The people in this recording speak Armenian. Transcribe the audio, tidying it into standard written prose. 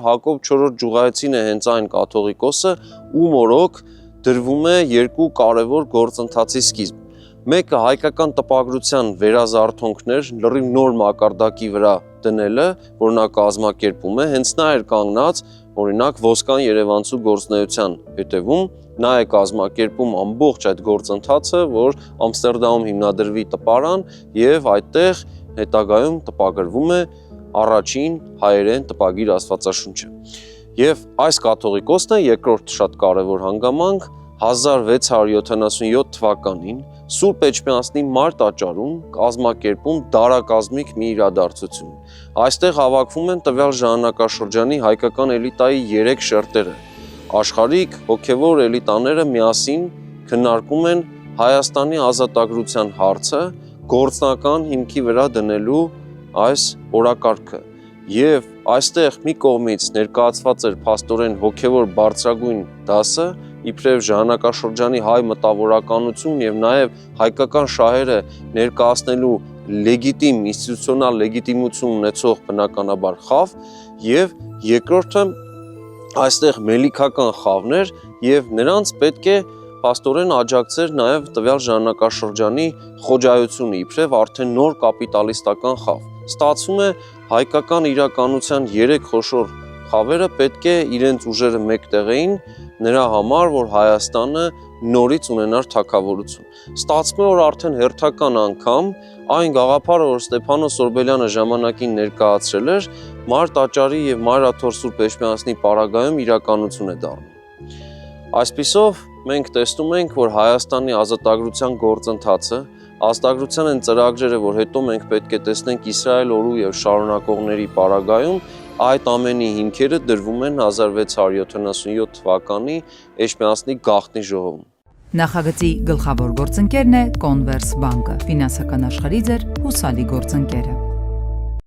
Հակոբ 4-րդ Ջուղայեցին է հենց այն կաթողիկոսը, ում օրոք դրվում է երկու կարևոր գործընթացի սկիզբ։ Մեկը հայկական տպագրության վերազարթոնքներ լրիվ նոր մակարդակի վրա դնելը, որ նա կազմակերպում է, հենց նա էր կանգնած, օրինակ ոսկան երևանցու գործնեության հետևում, նա է կազմակերպում ամբողջ այդ գործընթացը, որ Ամստերդամում հիմնադրվի տպարան եւ այդտեղ հետագայում տպագրվում է առաջին հայերեն տպագիր Աստվածաշունչը։ Եվ այս կաթողիկոսն է երկրորդ շատ կարևոր հանգամանք 1677 թվականին Սուրբ Էջմիածնի Մարտ տաճարում կազմակերպում դարակազմիկ մի իրադարձություն։ Այստեղ հավաքվում են տվյալ ժամանակաշրջանի հայկական էլիտայի 3 շերտերը։ Աշխարհիկ հոգևոր էլիտաները միասին քննարկում են Հայաստանի ազատագրության հարցը գործնական հիմքի վրա դնելու այս օրակարգը եւ այստեղ մի կողմից ներկայացված էր փաստորեն հոգեվոր բարձրագույն դասը իբրև ժամանակաշրջանի հայ մտավորականություն եւ նաեւ հայկական շահերը ներկայացնելու լեգիտիմ ինստիտուցիոնալ լեգիտիմություն ունեցող բնականաբար խավ եւ երկրորդը այստեղ մելիքական խավներ եւ նրանց պետք է փաստորեն աջակցեր նաեւ տվյալ ժամանակաշրջանի խոջայությունը իբրև արդեն նոր կապիտալիստական խավ։ Ստացվում է հայկական իրականության 3 խոշոր խավերը պետք է իրենց ուժերը մեկտեղեին նրա համար, որ Հայաստանը նորից ունենար թագավորություն։ Ստացվում է, որ արդեն հերթական անգամ այն գաղափարը, որ Ստեփանոս Օրբելյանը ժամանակին ներկայացրել էր, Մարտ տաճարի եւ Մայրաթոր Սուրբ Էջմիածնի պարագայում իրականություն է դառնում։ Այսպիսով մենք տեսնում ենք, որ Հայաստանի ազատագրության գործընթացը ազատագրության են ծրագրերը, որ հետո մենք պետք է տեսնենք Իսրայել օրու եւ շարունակողների պարագայում, այդ ամենի հիմքերը դրվում են 1677 թվականի Էջմիածնի գաղտնի ժողովում։ Նախագծի գլխավոր գործընկերն է Կոնվերս բանկը, ֆինանսական աշխարհի ձեր հուսալի գործընկերը։